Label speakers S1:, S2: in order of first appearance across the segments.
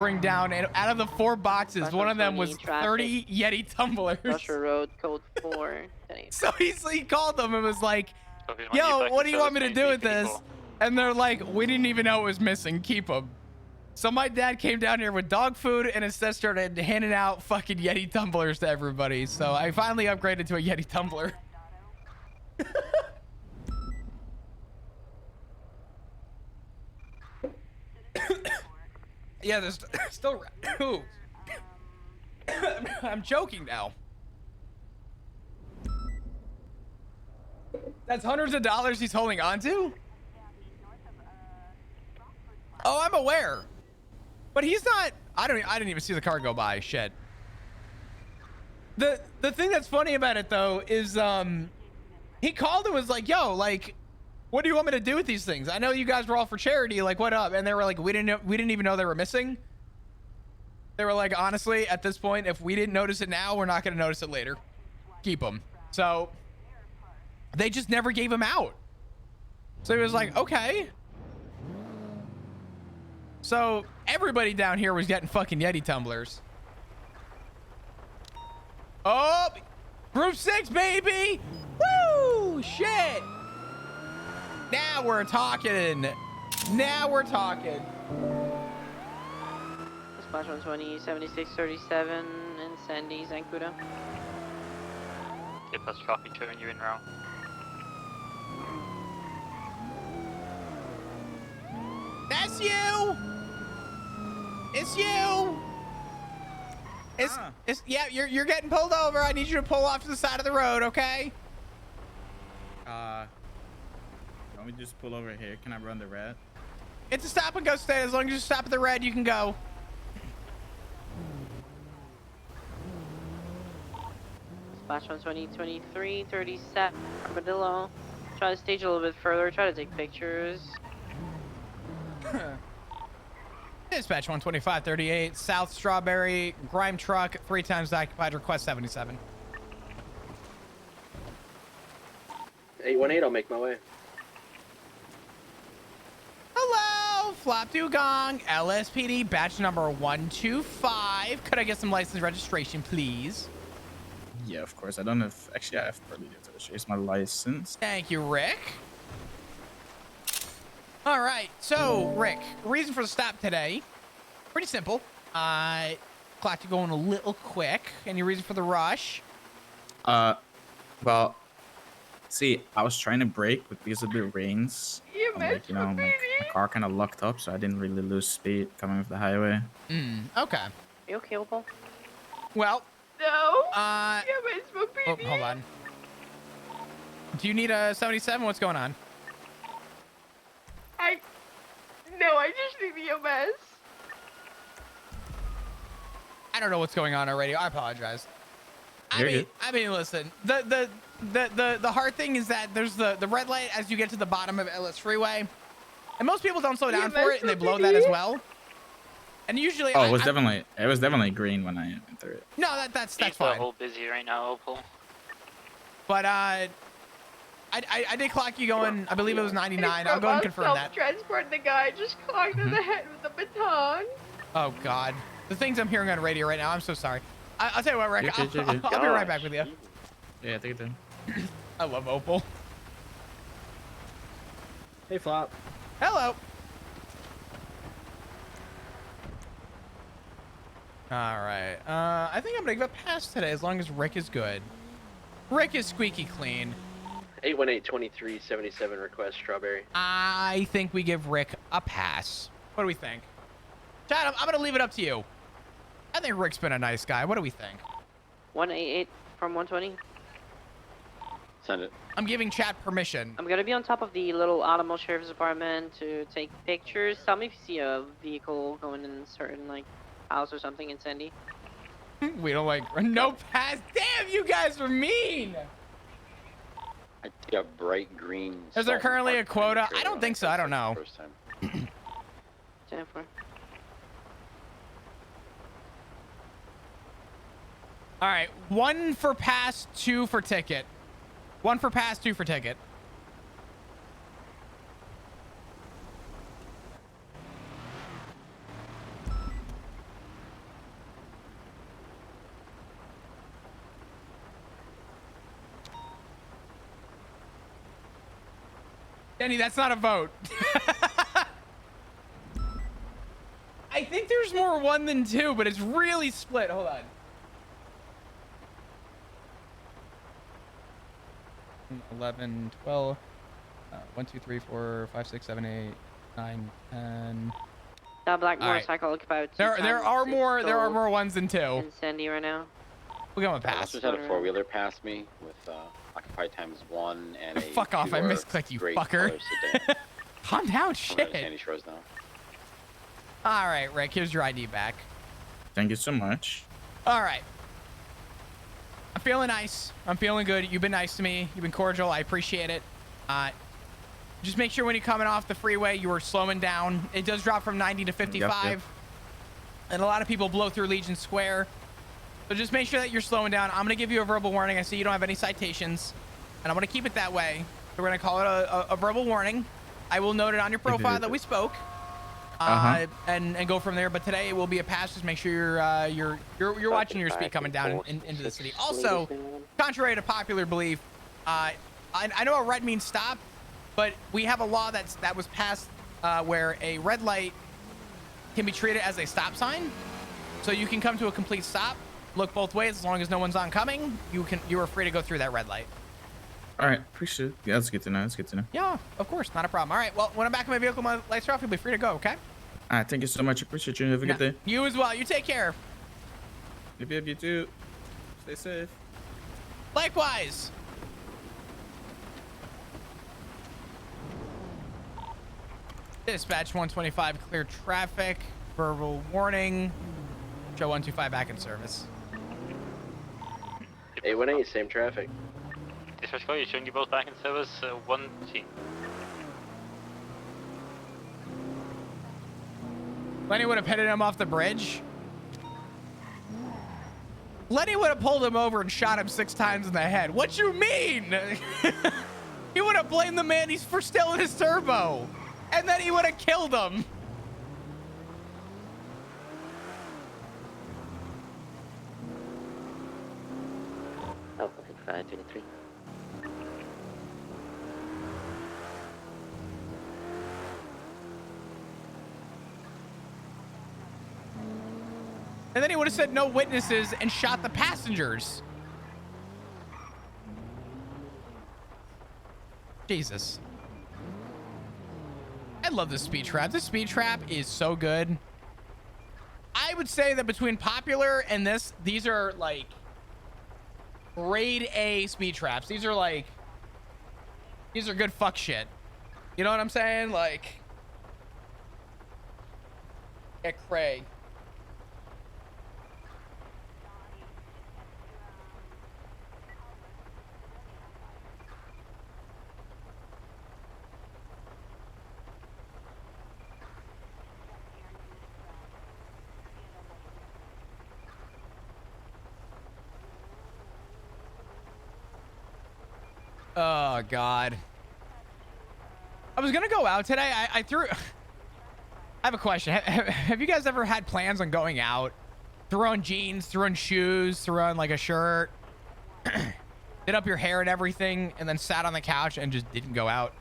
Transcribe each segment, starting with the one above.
S1: bring down, and out of the 4 boxes, one of them was 30 Yeti tumblers.
S2: Industrial Road, code 4.
S1: So he called them and was like, yo, what do you want me to do with this? And they're like, we didn't even know it was missing. Keep them. So my dad came down here with dog food and instead started handing out fucking Yeti tumblers to everybody. So I finally upgraded to a Yeti tumbler. Yeah, there's still... I'm joking now. That's hundreds of dollars he's holding on to? Oh, I'm aware. But he's not... I didn't even see the car go by. Shit. The thing that's funny about it, though, is he called and was like, yo, like... what do you want me to do with these things? I know you guys were all for charity. Like, what up? And they were like, we didn't even know they were missing. They were like, honestly, at this point, if we didn't notice it now, we're not going to notice it later. Keep them. So they just never gave him out. So he was like, okay. So everybody down here was getting fucking Yeti tumblers. Oh, group 6, baby. Woo, shit. Now we're talking. Now we're talking.
S2: Splash 120, 7637 in Sandy, Zancuda.
S3: Get plus traffic showing you in route.
S1: That's you. It's you. It's yeah. You're getting pulled over. I need you to pull off to the side of the road, okay?
S4: Let me just pull over here. Can I run the red?
S1: It's a stop and go state. As long as you stop at the red, you can go.
S2: Splash 120, 23, 37, Armadillo. Try to stage a little bit further. Try to take pictures.
S1: Dispatch 12538, South Strawberry, Grime Truck, 3 times occupied, request 77.
S5: 818, I'll make my way.
S1: Hello, Flop Dugong, LSPD, batch number 125. Could I get some license registration, please?
S4: Yeah, of course. I don't know if... actually, I have to registration. It's my license.
S1: Thank you, Rick. All right, so, Rick, reason for the stop today, pretty simple. Clocked you going a little quick. Any reason for the rush?
S4: Well... see, I was trying to brake, but because of the rains, my car kind of locked up, so I didn't really lose speed coming off the highway.
S1: Okay.
S2: You okay, Opal?
S1: Well.
S2: No.
S1: Oh, hold on. Do you need a 77? What's going on?
S2: I just need the EMS.
S1: I don't know what's going on on radio. I apologize. I mean, listen. The hard thing is that there's the red light as you get to the bottom of LS Freeway, and most people don't slow down for it, and they blow that as well. And usually,
S4: it was definitely green when I went through it.
S1: No, that's fine.
S3: We're all busy right now, Opal.
S1: But I did clock you going. I believe it was 99. I'll go and confirm that.
S2: Transport the guy just clocked in the head with a baton.
S1: Oh God, the things I'm hearing on radio right now. I'm so sorry. I'll tell you what, Rick. I'll be right back with you.
S4: Yeah, take it then.
S1: I love Opal.
S5: Hey, Flop.
S1: Hello. All right. I think I'm gonna give a pass today as long as Rick is good. Rick is squeaky clean.
S5: 818-2377 request Strawberry.
S1: I think we give Rick a pass. What do we think? Chad, I'm gonna leave it up to you. I think Rick's been a nice guy. What do we think?
S2: 188 from 120.
S5: Send it.
S1: I'm giving chat permission.
S2: I'm gonna be on top of the little Alamo Sheriff's Department to take pictures. Tell me if you see a vehicle going in a certain like house or something in Sandy.
S1: We don't like no pass. Damn, you guys are mean.
S5: I see a bright green.
S1: Is there currently a quota? I don't think so. I don't know.
S5: First time.
S2: 10-4.
S1: All right, 1 for pass, 2 for ticket. 1 for pass, 2 for ticket. Danny, that's not a vote. I think there's more 1 than 2, but it's really split. Hold on. 11, 12, 1, 2, 3, 4, 5, 6, 7, 8, 9, 10.
S2: Black
S1: All right.
S2: motorcycle occupied.
S1: There are more 1s than 2.
S2: In Sandy right now.
S1: We're going with
S5: I
S1: pass.
S5: just had a four-wheeler pass me with occupied ×1 and a
S1: Fuck off! I misclicked, you
S5: gray
S1: fucker.
S5: color sedan.
S1: Calm down,
S5: I'm at
S1: shit.
S5: Sandy Shores now.
S1: All right, Rick. Here's your ID back.
S4: Thank you so much.
S1: All right. I'm feeling nice. I'm feeling good. You've been nice to me. You've been cordial. I appreciate it. Just make sure when you're coming off the freeway, you are slowing down. It does drop from 90 to 55.
S4: Yep.
S1: And a lot of people blow through Legion Square. So just make sure that you're slowing down. I'm going to give you a verbal warning. I see you don't have any citations. And I'm going to keep it that way. So we're going to call it a verbal warning. I will note it on your profile that we spoke. And go from there. But today it will be a pass. Just make sure you're watching your speed coming down into the city. Also, contrary to popular belief, I know a red means stop, but we have a law that was passed where a red light can be treated as a stop sign. So you can come to a complete stop, look both ways as long as no one's oncoming. You are free to go through that red light.
S4: All right, appreciate it. Yeah, that's good to know. That's good to know.
S1: Yeah, of course, not a problem. All right, well, when I'm back in my vehicle, my lights are off, you'll be free to go. Okay.
S4: All right, thank you so much. Appreciate you. Have a good day.
S1: You as well. You take care.
S4: Yep, you too. Stay safe.
S1: Likewise. Dispatch 125, clear traffic. Verbal warning. Show 125 back in service.
S6: 818, same traffic.
S3: Dispatch call, you're showing you both back in service, 1 team.
S1: Lenny would have headed him off the bridge. Lenny would have pulled him over and shot him 6 times in the head. What you mean? He would have blamed the man for stealing his turbo. And then he would have killed him.
S6: Alpha 523.
S1: And then he would have said no witnesses and shot the passengers. Jesus. I love this speed trap. This speed trap is so good. I would say that between popular and this, these are like grade A speed traps. These are good fuck shit. You know what I'm saying? Like, get cray. Oh, God. I was going to go out today. I have a question. Have you guys ever had plans on going out? Threw on jeans, threw on shoes, threw on like a shirt, did up your hair and everything, and then sat on the couch and just didn't go out?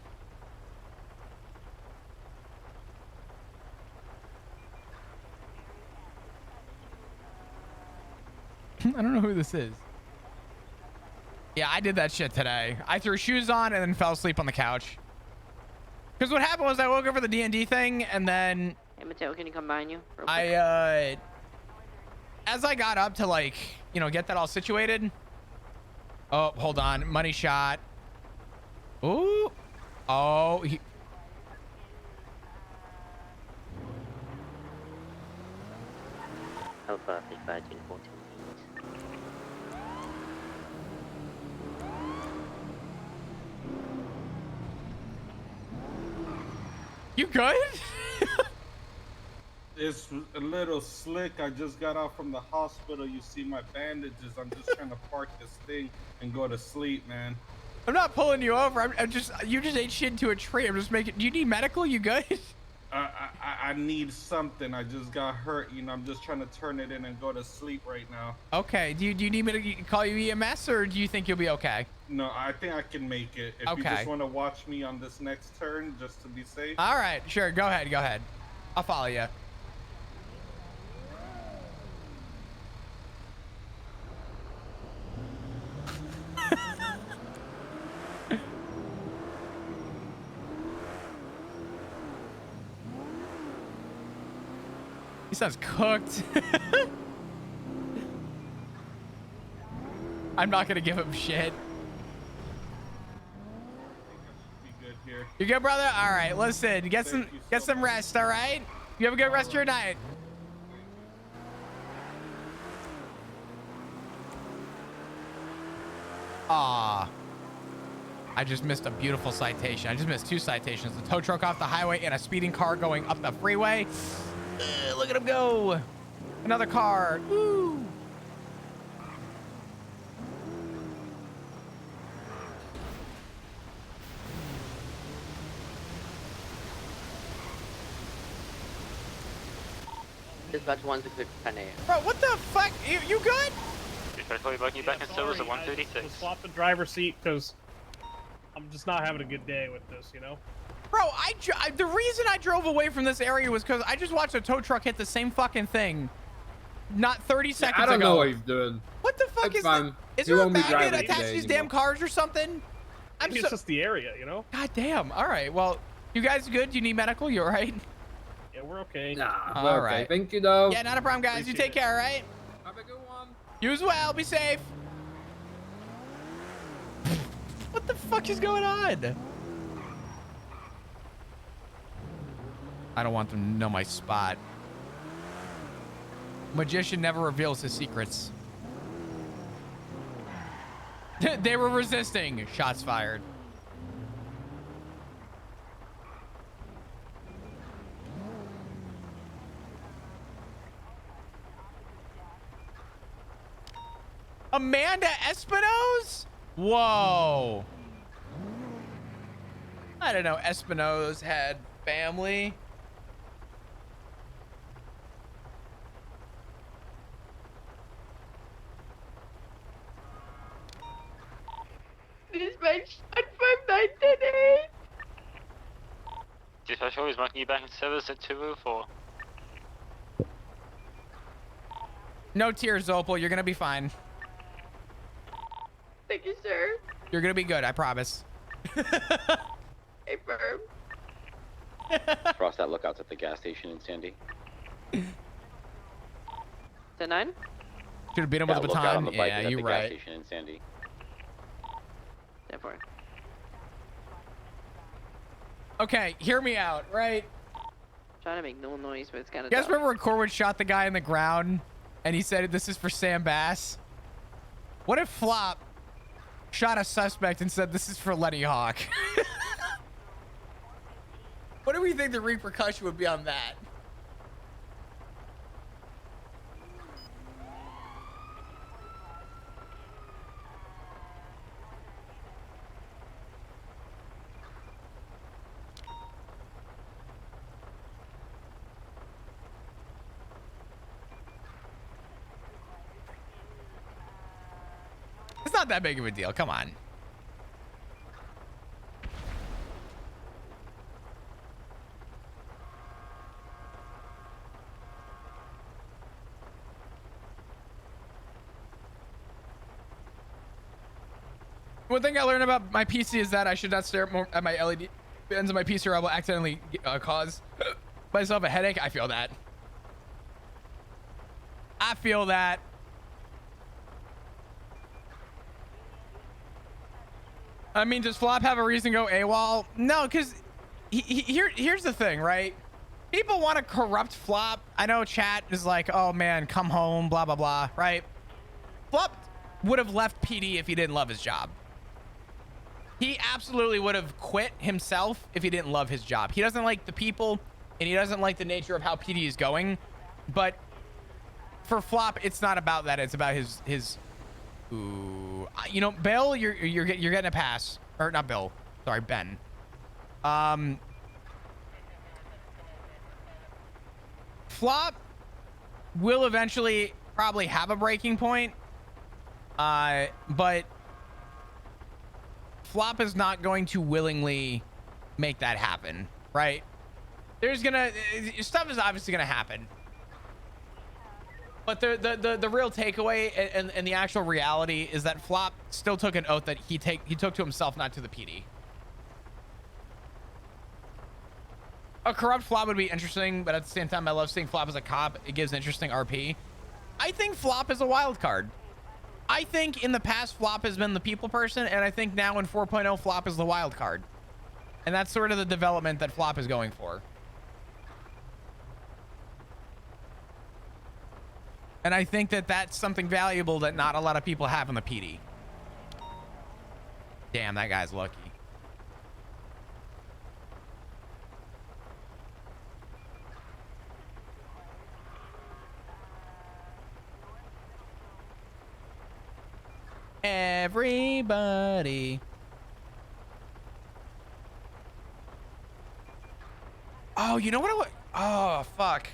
S1: I don't know who this is. Yeah, I did that shit today. I threw shoes on and then fell asleep on the couch. Because what happened was I woke up for the D&D thing, and then
S2: Hey, Mateo, can you come behind you? Real quick?
S1: as I got up to, like, you know, get that all situated. Oh, hold on. Money shot. Ooh. Oh,
S6: Alpha 514.
S1: you good?
S7: It's a little slick. I just got out from the hospital. You see my bandages. I'm just trying to park this thing and go to sleep, man.
S1: I'm not pulling you over. I'm just, you just ate shit into a tree. I'm just making, do you need medical? You good?
S7: I need something. I just got hurt. You know, I'm just trying to turn it in and go to sleep right now.
S1: Okay. Do you need me to call you EMS, or do you think you'll be okay?
S7: No, I think I can make it. If you
S1: Okay.
S7: just want to watch me on this next turn, just to be safe.
S1: All right. Sure. Go ahead. Go ahead. I'll follow you. He sounds cooked. I'm not gonna give him shit.
S7: Be good here.
S1: You good, brother? All right. Listen, get some rest. All right. You have a good rest of your night. Ah. I just missed a beautiful citation. I just missed 2 citations. The tow truck off the highway and a speeding car going up the freeway. Look at him go. Another car. Woo.
S6: Dispatch 1 to 10 a.m.
S1: Bro, what the fuck? You good?
S3: Dispatch call you back. You back in service at 136.
S8: Just swap the driver's seat because I'm just not having a good day with this, you know?
S1: Bro, the reason I drove away from this area was because I just watched a tow truck hit the same fucking thing not 30 seconds ago.
S9: I don't know what he's doing.
S1: What the fuck
S9: It's
S1: is
S9: fine.
S1: that? Is
S9: He
S1: there a
S9: won't be
S1: magnet
S9: driving
S1: attached to
S9: today
S1: these damn
S9: anymore.
S1: cars or something?
S8: Maybe it's just the area, you know?
S1: God damn. All right. Well, you guys good? Do you need medical? You all right?
S8: Yeah, we're okay.
S9: Nah,
S1: All
S9: we're okay.
S1: right.
S9: Thank you, though.
S1: Yeah, not a problem, guys. You
S8: Appreciate
S1: take care, all right?
S9: Have a good one.
S1: You as well. Be safe. What the fuck is going on? I don't want them to know my spot. Magician never reveals his secrets. They were resisting. Shots fired. Amanda Espinosa? Whoa. I don't know. Espinosa had family.
S2: Dispatch 15910.
S3: Dispatch call is marking you back in service at 204.
S1: No tears, Opal. You're gonna be fine.
S2: Thank you, sir.
S1: You're gonna be good. I promise.
S2: Hey, firm.
S5: Cross that lookouts at the gas station in Sandy.
S2: 10-9?
S1: Should have beat him
S5: Yeah,
S1: with a
S5: lookout on
S1: baton.
S5: the bike
S1: Yeah,
S5: at the
S1: you're
S5: gas
S1: right.
S5: station in Sandy.
S2: 10-4.
S1: Okay, hear me out, right?
S2: Trying to make no noise, but it's kind of.
S1: You guys remember when Corwin shot the guy in the ground and he said this is for Sam Bass? What if Flop shot a suspect and said this is for Lenny Hawk? What do we think the repercussion would be on that? It's not that big of a deal. Come on. One thing I learned about my PC is that I should not stare more at my LED ends of my PC or I will accidentally cause myself a headache. I feel that. I feel that. I mean, does Flop have a reason to go AWOL? No, because here's the thing, right? People want to corrupt Flop. I know chat is like, oh man, come home, blah, blah, blah, right? Flop would have left PD if he didn't love his job. He absolutely would have quit himself if he didn't love his job. He doesn't like the people and he doesn't like the nature of how PD is going. But for Flop, it's not about that. It's about his ooh, you know, Bill, you're getting a pass, or not Bill, sorry, Ben. Flop will eventually probably have a breaking point, but Flop is not going to willingly make that happen, right? There's gonna stuff is obviously gonna happen, but the real takeaway and the actual reality is that Flop still took an oath that he took to himself, not to the PD. A corrupt Flop would be interesting, but at the same time, I love seeing Flop as a cop. It gives interesting RP. I think Flop is a wild card. I think in the past, Flop has been the people person, and I think now in 4.0, Flop is the wild card. And that's sort of the development that Flop is going for. And I think that that's something valuable that not a lot of people have in the PD. Damn, that guy's lucky. Everybody. Oh, you know what? Oh, fuck.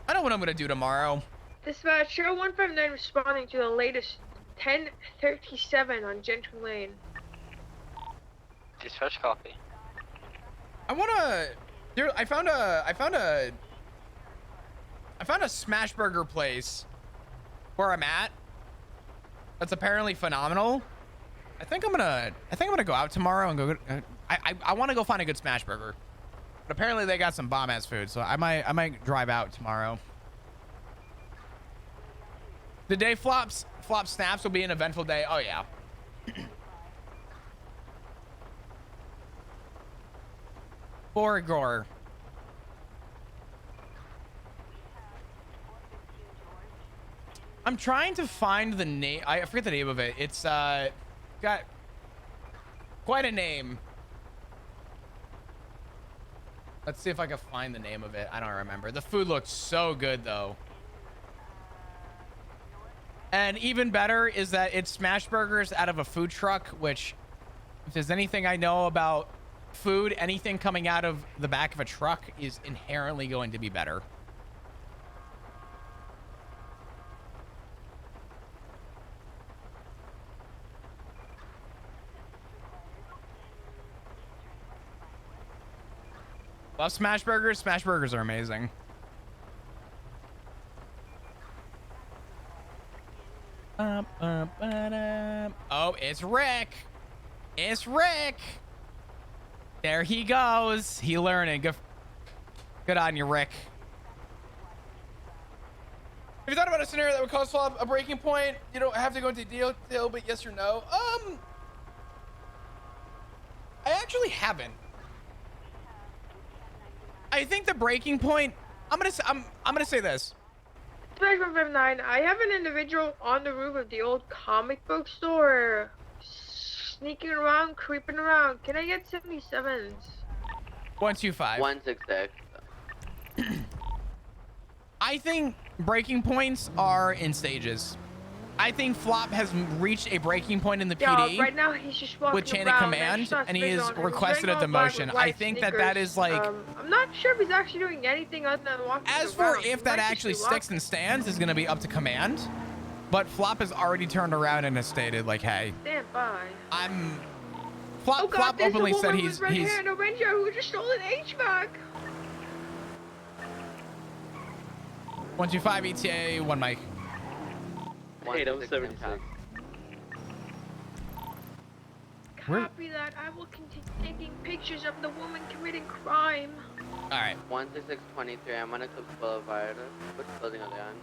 S1: I know what I'm gonna do tomorrow.
S10: Dispatcher 159 responding to the latest 1037 on Gentry Lane.
S3: Dispatch copy.
S1: I wanna. There, I found a smash burger place where I'm at. That's apparently phenomenal. I think I'm gonna go out tomorrow and go. I want to go find a good smash burger, but apparently they got some bomb ass food, so I might drive out tomorrow. The day Flop snaps will be an eventful day. Oh yeah. Borgor. I'm trying to find the name. I forget the name of it. It's got quite a name. Let's see if I can find the name of it. I don't remember. The food looks so good though. And even better is that it's smash burgers out of a food truck, which if there's anything I know about food, anything coming out of the back of a truck is inherently going to be better. Love smash burgers. Smash burgers are amazing. Oh, it's Rick. It's Rick. There he goes. He learning. Good on you, Rick. Have you thought about a scenario that would cause Flop a breaking point? You don't have to go into detail, but yes or no. I actually haven't. I think the breaking point. I'm gonna say this.
S10: Dispatch 159, I have an individual on the roof of the old comic book store, sneaking around, creeping around. Can I get 77s?
S1: 125.
S6: 166.
S1: I think breaking points are in stages. I think Flop has reached a breaking point in the PD.
S10: Yeah, right now he's just walking
S1: with chain of
S10: around,
S1: command, and he has requested a demotion. I think that is like.
S10: I'm not sure if he's actually doing anything other than walking around.
S1: As for if that actually sticks and stands, is going to be up to command. But Flop has already turned around and has stated like, "Hey,
S10: stand by."
S1: Flop openly said he's.
S10: Hair and a ranger who just stole an HVAC.
S1: 125 ETA, 1 mic.
S6: 876.
S10: Copy that. I will continue taking pictures of the woman committing crime.
S1: All right.
S6: 16623. I'm on Eclipse Boulevard. Which building are they on?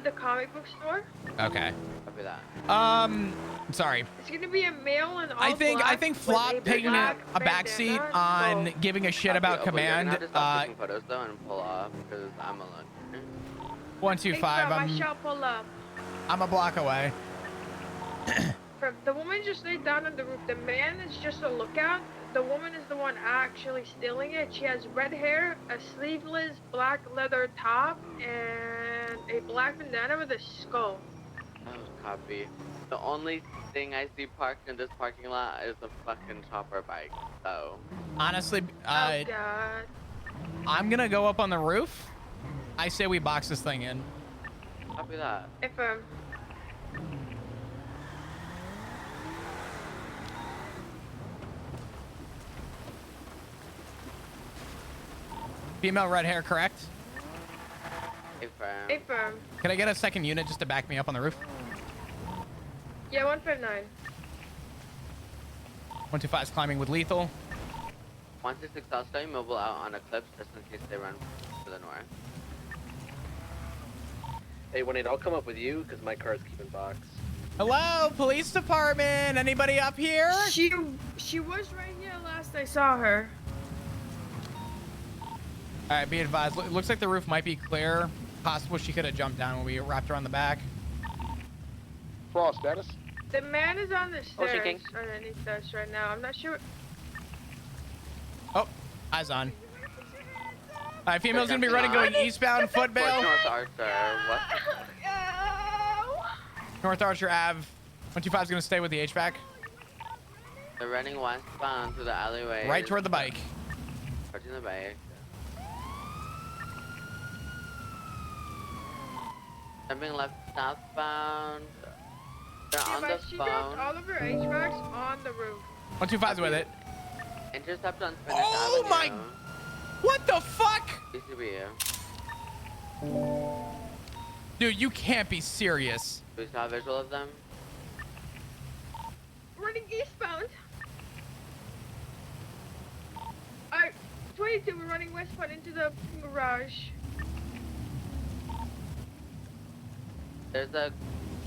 S10: The comic book store.
S1: Okay.
S6: Copy that.
S1: Sorry.
S10: It's gonna be a male and all
S1: I think
S10: black
S1: Flop
S10: with
S1: taking a
S10: black
S1: backseat
S10: bandana.
S1: on giving a shit about command.
S6: You're gonna have to stop taking photos though and pull off because I'm alone.
S1: 125.
S10: I shall pull up.
S1: I'm a block away.
S10: The woman just laid down on the roof. The man is just a lookout. The woman is the one actually stealing it. She has red hair, a sleeveless black leather top, and a black bandana with a skull.
S6: Oh, copy. The only thing I see parked in this parking lot is a fucking chopper bike. So.
S1: Honestly,
S10: Oh God.
S1: I'm gonna go up on the roof I say we box this thing in.
S6: Copy that.
S10: Affirm.
S1: Female red hair, correct?
S6: Affirm.
S10: Affirm.
S1: Can I get a second unit just to back me up on the roof?
S10: Yeah, 159.
S1: 125 is climbing with lethal.
S6: 166, I'll stay mobile out on Eclipse just in case they run to the north.
S11: Hey, 18, I'll come up with you because my car's keeping box.
S1: Hello, police department. Anybody up here?
S10: She was right here last I saw her.
S1: All right, be advised. It looks like the roof might be clear. Possible she could have jumped down when we wrapped around the back.
S9: Frost status.
S10: The man is on the
S2: Ocean
S10: stairs
S2: King.
S10: underneath us right now. I'm not sure.
S1: Oh, eyes on. All right, female's gonna be running going eastbound, foot
S6: North
S1: bail.
S6: Archer, what?
S1: North Archer Ave. 125 is gonna stay with the HVAC.
S6: They're running westbound through the alleyway.
S1: Right toward the bike.
S6: Approaching the bike. Jumping left southbound. They're on the
S10: She dropped
S6: phone.
S10: all of her HVACs on the roof.
S1: 125's with it.
S6: Intercept on Spanish
S1: Oh
S6: Avenue.
S1: my! What the fuck?
S6: BCB.
S1: Dude, you can't be serious.
S6: Do we saw a visual of them?
S10: Running eastbound. Alright, 22, we're running westbound into the garage.
S6: There's a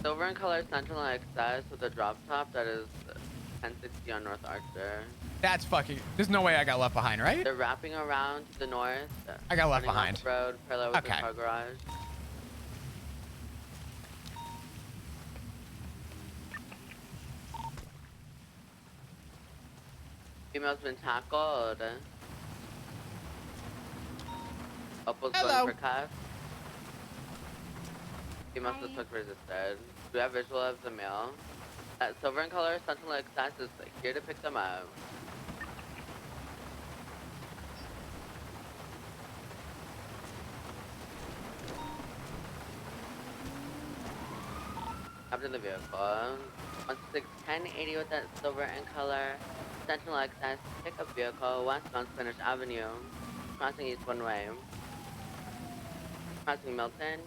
S6: silver and color Sentinel XS with a drop top that is 1060 on North Archer.
S1: That's fucking. There's no way I got left behind, right?
S6: They're wrapping around to the north.
S1: I got left
S6: running
S1: behind.
S6: off the road, parallel with
S1: Okay.
S6: the car garage. Female's been tackled. Opal's
S1: Hello.
S6: going for cuff. Female still took resisted. Do we have visual of the male? That silver in color Sentinel XS is here to pick them up. Up in the vehicle. 1080 with that silver in color Sentinel XS pickup vehicle westbound Spanish Avenue. Crossing east one way. Crossing Milton.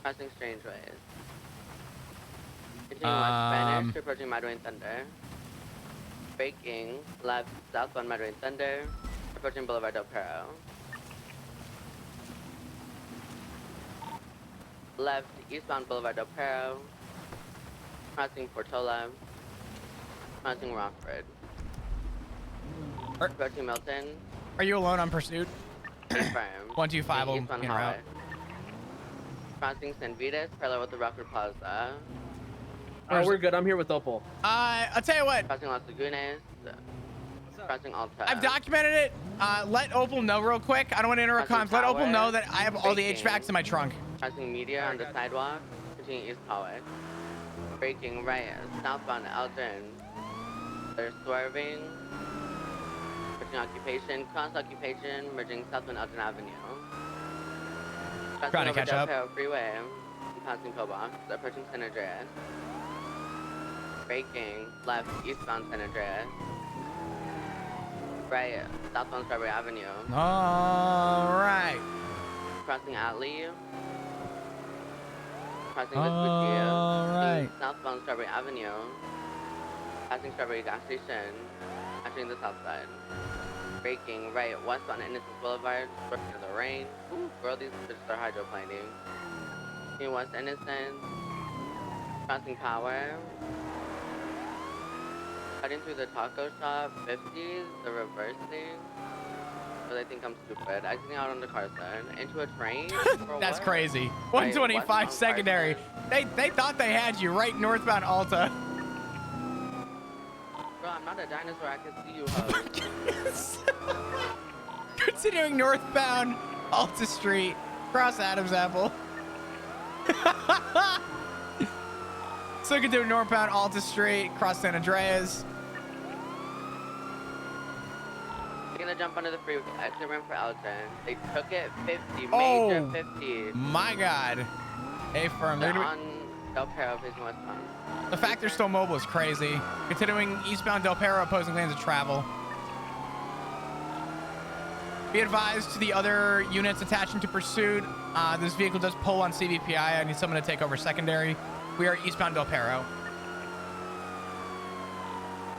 S6: Crossing Strangeways. Continuing west Spanish, approaching Madwayne Thunder. Braking left southbound Madwayne Thunder, approaching Boulevard Del Perro. Left eastbound Boulevard Del Perro, crossing Portola, crossing Rockford. Approaching Milton.
S1: Are you alone on pursuit?
S6: Confirmed.
S1: 125 will
S6: Eastbound
S1: in
S6: Highway.
S1: route.
S6: Crossing San Vitas, parallel with the Rockford Plaza.
S11: We're good. I'm here with Opal.
S1: I'll tell you what.
S6: Crossing Los Lagunes. Crossing Alta.
S1: I've documented it. Let Opal know real quick. I don't want to interrupt comms. Let Opal know that I have all the HVACs in my trunk.
S6: Crossing Media on the sidewalk. Continuing East Hallway. Braking right southbound Elton. They're swerving. Merging occupation. Cross occupation. Merging southbound Elton Avenue.
S1: Trying to catch up.
S6: Del Perro Freeway. Passing Cobox. Approaching San Andreas. Braking left eastbound San Andreas. Right southbound Strawberry Avenue.
S1: All right.
S6: Crossing Atlee. Crossing
S1: All right.
S6: southbound Strawberry Avenue. Passing Strawberry gas station. Entering the south side. Braking right westbound Innocence Boulevard. Working in the rain. Ooh, girl, these bitches are hydroplaning. In West Innocence. Crossing Power. Heading through the taco shop. 50s. The reversing. But they think I'm stupid. Exiting out on the Carson. Into a train. For
S1: That's
S6: what?
S1: crazy.
S6: Wait,
S1: 125
S6: westbound
S1: secondary. They thought they had you right northbound Alta.
S6: Bro, I'm not a dinosaur. I can see you, hoes.
S1: Continuing northbound Alta Street. Cross Adams Apple. So continuing northbound Alta Street. Cross San Andreas.
S6: gonna jump under the freeway. Exit ramp for Elgin. They took it 50,
S1: Oh,
S6: major 50.
S1: my God. Hey, firm.
S6: They're on Del Perro facing westbound.
S1: The fact they're still mobile is crazy. Continuing eastbound Del Perro, opposing lanes of travel. Be advised to the other units attaching to pursuit. This vehicle does pull on CVPI. I need someone to take over secondary. We are eastbound Del Perro.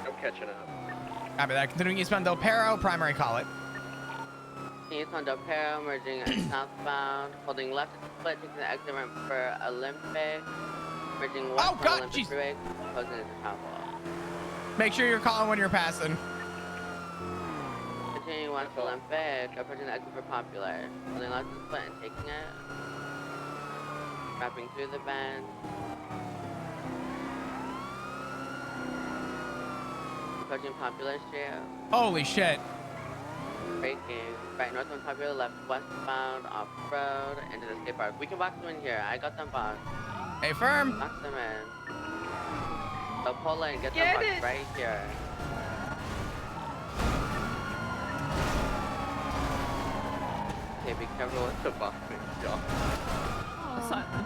S11: I'm catching up.
S1: Copy that. Continuing eastbound Del Perro, primary call it.
S6: Eastbound Del Perro, merging southbound, holding left at the split, taking the exit ramp for Olympic, merging westbound
S1: God,
S6: Olympic
S1: jeez.
S6: freeway, closing into travel.
S1: Make sure you're calling when you're passing.
S6: Continuing west Olympic, approaching the exit for Popular, holding left at the split and taking it, wrapping through the bend. Approaching Popular Street.
S1: Holy shit.
S6: Braking. Right, northbound Popular, left westbound, off-road, into the skate park. We can box them in here. I got them boxed.
S1: Hey, firm.
S6: Box them in. They'll pull in, get them
S10: Get
S6: boxed
S10: it.
S6: right here. Okay, be careful with the boxing, y'all.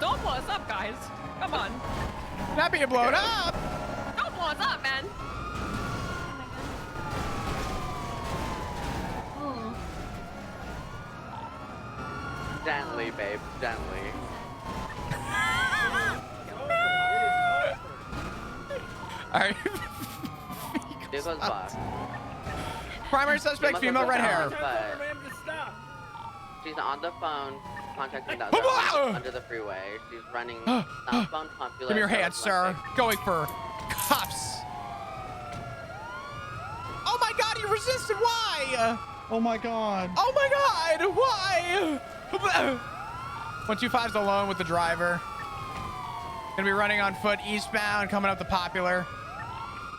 S12: Don't blow us up, guys. Come on.
S1: Not being blown up.
S12: Don't blow us up, man.
S6: Gently, babe, gently.
S1: All right.
S6: Vehicle's boxed.
S1: Primary suspect, female, red hair.
S6: But she's on the phone, contacting the other under the freeway. She's running southbound Popular.
S1: Give me your hand, sir. Going for cuffs. Oh my God, he resisted. Why?
S13: Oh my God.
S1: Oh my God, why? 125's alone with the driver. Gonna be running on foot eastbound, coming up the Popular.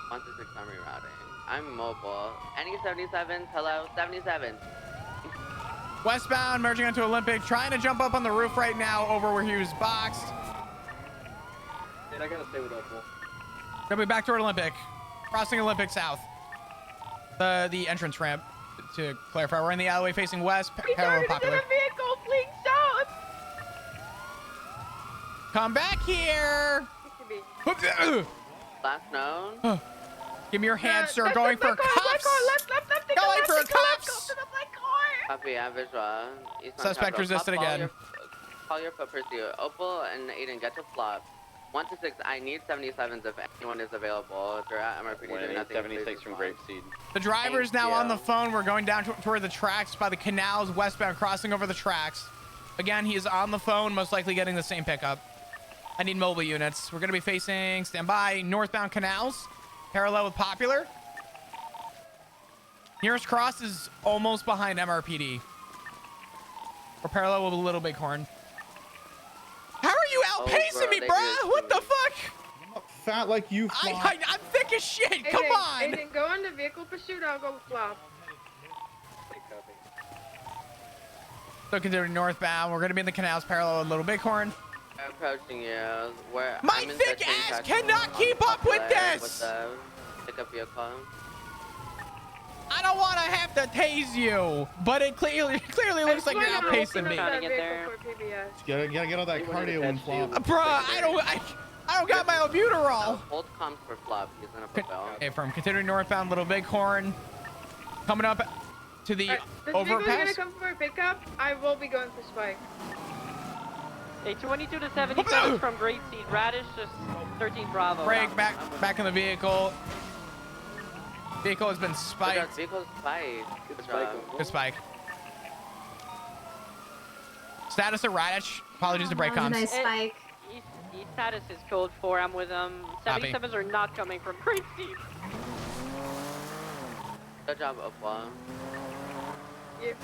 S6: 126 I'm rerouting. I'm mobile. Any 77s? Hello? 77.
S1: Westbound, merging onto Olympic, trying to jump up on the roof right now over where he was boxed.
S11: And I gotta stay with Opal.
S1: Gonna be back toward Olympic. Crossing Olympic south. The entrance ramp, to clarify. We're in the alleyway facing west, parallel Popular.
S10: vehicle fleeing south.
S1: Come back here.
S6: Last known.
S1: Give me your hand, sir. Going for cuffs. Going for cuffs.
S6: Copy, I visual. Eastbound
S1: Suspect
S6: Capital.
S1: resisted again.
S6: Call your foot pursuit. Opal and Aiden, get to flop. 126, I need 77s if anyone is available. If you're at MRPD, doing nothing.
S5: 76 from Grapeseed.
S1: The driver is now on the phone. We're going down toward the tracks by the canals, westbound, crossing over the tracks. Again, he is on the phone, most likely getting the same pickup. I need mobile units. We're going to be facing, stand by, northbound canals, parallel with Popular. Nearest cross is almost behind MRPD. We're parallel with Little Bighorn. How are you outpacing me, bruh? What the fuck?
S13: I'm not fat like you, Flop.
S1: I'm thick as shit. Come on.
S10: Aiden, go on the vehicle pursuit. I'll go flop.
S1: So continuing northbound, we're going to be in the canals parallel with Little Bighorn.
S6: I'm approaching you. Where
S1: My
S6: I'm in
S1: thick
S6: the same
S1: ass
S6: track
S1: cannot
S6: on
S1: keep up with
S6: Popular
S1: this.
S6: With the pickup vehicle.
S1: I don't want to have to tase you, but it clearly looks like you're outpacing me.
S10: Trying to get there.
S13: You gotta get all that cardio in, Flop.
S1: Bruh, I don't got my albuterol.
S6: Hold comms for flop. He's gonna fulfill.
S1: Okay, from continuing northbound, Little Bighorn, coming up to the
S10: This
S1: overpass.
S10: vehicle's gonna come for a pickup. I will be going for Spike.
S2: A 22 to 77 from Great Seed. Radish just 13 Bravo.
S1: Break back in the vehicle. Vehicle has been spiked.
S6: Vehicle's spiked. Good job.
S1: Good spike. Status of Radish. Apologies to break comms.
S14: Nice spike.
S2: East status is code 4. I'm with them.
S1: Copy.
S2: 77s are not coming from Great Seed.
S6: Good job, Opal.
S10: Yep.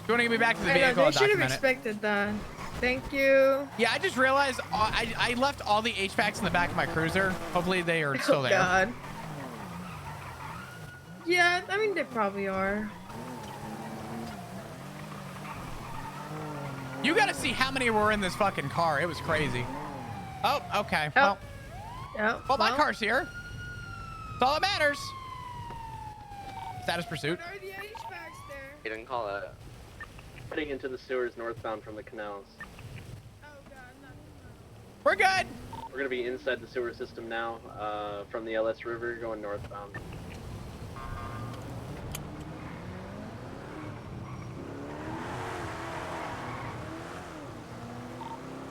S1: You want to get me back to the
S10: I know,
S1: vehicle?
S10: they
S1: I'll
S10: should have
S1: document it.
S10: expected that. Thank you.
S1: Yeah, I just realized I left all the HVACs in the back of my cruiser. Hopefully they are still there.
S10: God. Yeah, I mean, they probably are.
S1: You gotta see how many were in this fucking car. It was crazy. Oh, okay. Well,
S10: Yeah.
S1: my car's here. That's all that matters. Status pursuit.
S10: What are the HVACs there?
S6: You didn't call it.
S11: Heading into the sewers northbound from the canals.
S10: Oh god, not.
S1: We're good.
S11: We're gonna be inside the sewer system now, from the LS River going northbound.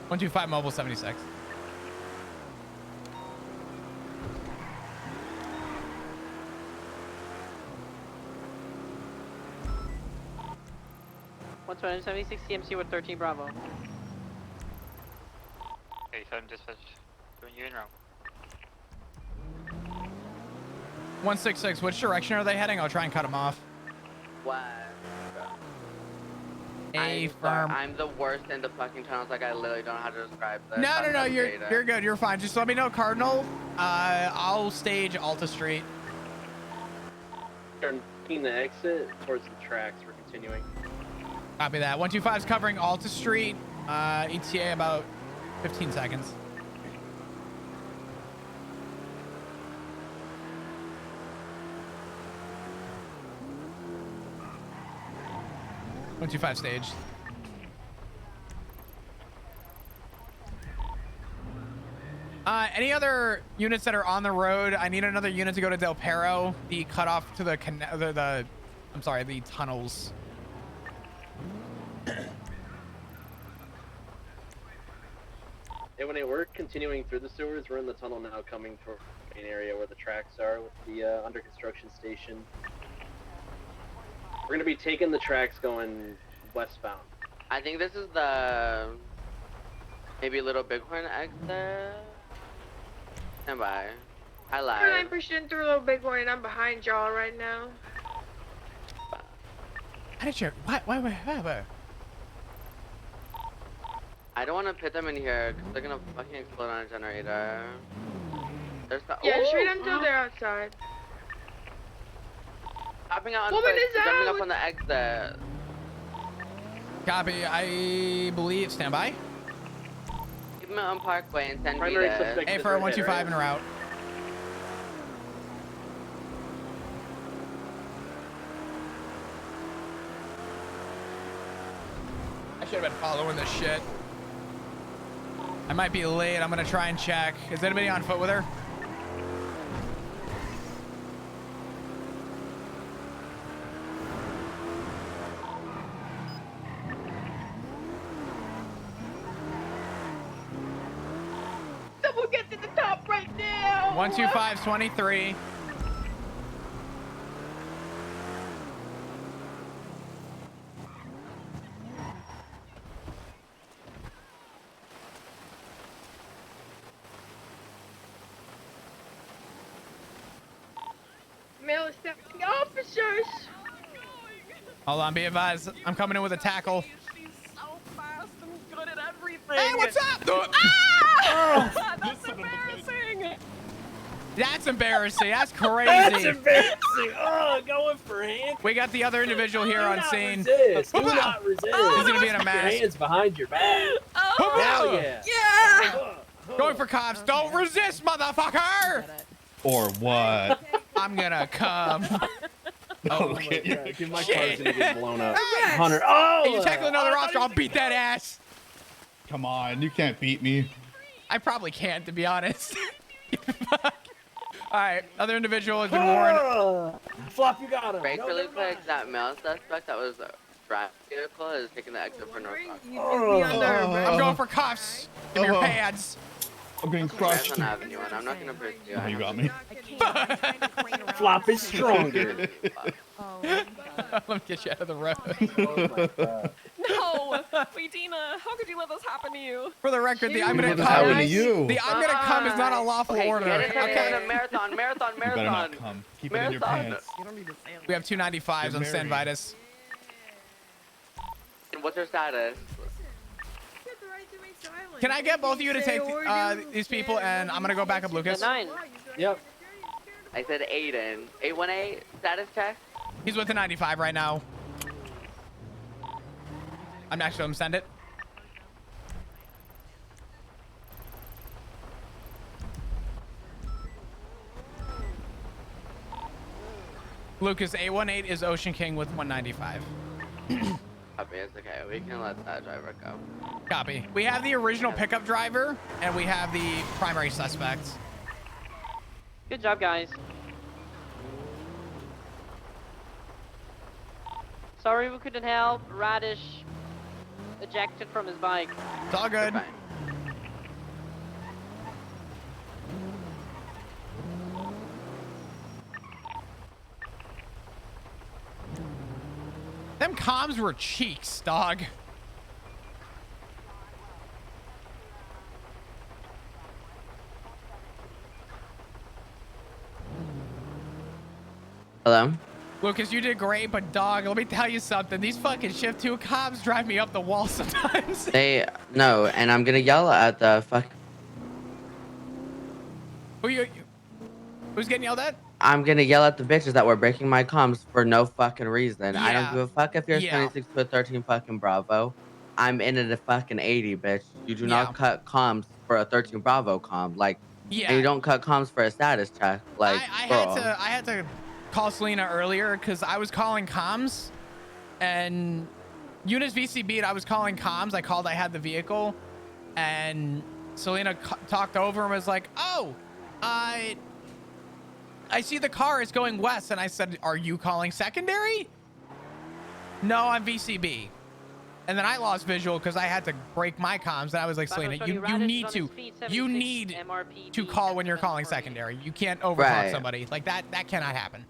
S1: $125 mobile 76.
S2: What's 176 CMC with 13 Bravo?
S3: Okay, so I'm dispatch doing you in route.
S1: 166. Which direction are they heading? I'll try and cut them off.
S6: What?
S1: Firm.
S6: I'm the worst in the fucking tunnels. Like I literally don't know how to describe this.
S1: No. You're good. You're fine. Just let me know, Cardinal. I'll stage Alta Street.
S11: Turning the exit towards the tracks. We're continuing.
S1: Copy that. 125 is covering Alta Street. ETA about 15 seconds. .25 stage. Any other units that are on the road? I need another unit to go to Del Perro. The cutoff to the I'm sorry, the tunnels.
S11: Hey, when we're continuing through the sewers, we're in the tunnel now, coming toward the main area where the tracks are with the under construction station. We're gonna be taking the tracks going westbound.
S6: I think this is the maybe Little Bighorn exit. Stand by. I lied.
S10: I'm pushing through Little Bighorn and I'm behind y'all right now.
S1: How did you? What?
S6: I don't want to pit them in here because they're gonna fucking explode on a generator. There's
S10: Yeah, just wait until they're outside.
S6: Hopping out on
S10: Woman
S6: foot,
S10: is
S6: jumping
S10: out!
S6: up on the exit.
S1: Copy. I believe. Stand by.
S6: Keep them on Parkway and send
S11: Primary
S6: Vita.
S11: suspect
S1: A
S11: is
S1: for
S11: right
S1: 125
S11: there,
S1: en route. I should have been following this shit. I might be late. I'm gonna try and check. Is anybody on foot with her?
S10: Someone get to the top right now!
S1: 125's 23.
S10: Male stepping officers!
S1: Hold on, be advised. I'm coming in with a tackle.
S12: She's so fast and good at everything.
S1: Hey, what's up?
S12: Ah! That's embarrassing.
S1: That's embarrassing. That's crazy.
S14: That's embarrassing. Oh, going for hand.
S1: We got the other individual here on scene.
S14: Resist. Do not resist.
S1: He's gonna be in a
S14: Keep your
S1: mask.
S14: hands behind your back.
S1: Oh,
S14: Hell yeah.
S12: Yeah.
S1: Going for cops. Don't resist, motherfucker.
S13: Or what?
S1: I'm gonna come.
S13: Okay.
S14: Dude, my
S1: Shit.
S14: car's gonna get blown up. Hunter. Oh!
S1: Hey, you tackle another officer, I'll beat that ass.
S13: Come on, you can't beat me.
S1: I probably can't, to be honest. All right, other individual has been warned.
S14: Flop, you got him.
S6: Break
S14: No,
S6: really
S14: never
S6: quick.
S14: mind.
S6: That male suspect that was driving the vehicle is taking the exit for North Rock.
S1: I'm going for cuffs. Give me your pads.
S13: I'm getting crushed.
S6: Marathon Avenue, and I'm not gonna pursue you.
S13: Oh, you got me.
S14: Flop is stronger.
S1: Let me get you out of the road.
S14: Oh my god.
S12: No. Wait, Dina, how could you let this happen to you?
S1: For the record, the I'm
S13: What
S1: gonna
S13: is happening to
S1: come.
S13: you?
S1: The I'm gonna come is not a lawful
S6: Okay,
S1: order.
S6: get it to
S1: Okay.
S6: the marathon.
S13: You better not come. Keep it in your
S6: Marathon.
S13: pants.
S12: You don't need to say
S1: We have 295s on
S13: Get
S1: San
S13: married.
S1: Vitus.
S6: What's your status?
S1: Can I get both of you to take these people, and I'm gonna go back up Lucas.
S2: 9.
S14: Yep.
S6: I said Aiden. 818 status check.
S1: He's with the 95 right now. I'm actually gonna send it. Lucas, 818 is Ocean King with 195.
S6: Copy, it's okay. We can let that driver go.
S1: Copy. We have the original pickup driver, and we have the primary suspects.
S2: Good job, guys. Sorry we couldn't help. Radish ejected from his bike.
S1: It's all good.
S6: Fine.
S1: Them comms were cheeks, dog.
S6: Hello?
S1: Lucas, you did great, but dog, let me tell you something. These fucking shift 2 comms drive me up the wall sometimes.
S6: No, and I'm gonna yell at the fuck.
S1: Who's getting yelled at?
S6: I'm gonna yell at the bitches that were breaking my comms for no fucking reason. I don't
S1: Yeah.
S6: give a fuck if you're
S1: Yeah.
S6: 26 to a 13 fucking Bravo. I'm in at a fucking 80, bitch. You do
S1: Yeah.
S6: not cut comms for a 13 Bravo comm. Like,
S1: Yeah.
S6: and you don't cut comms for a status check. Like,
S1: I
S6: girl.
S1: had to call Selena earlier because I was calling comms, and Eunice VCB'd. I was calling comms. I had the vehicle, and Selena talked over and was like, "Oh, I see the car is going west," and I said, "Are you calling secondary?" "No, I'm VCB." And then I lost visual because I had to break my comms, and I was like, "Selena, you need to call when you're calling secondary. You can't overtalk
S6: Right.
S1: somebody like that. That cannot happen."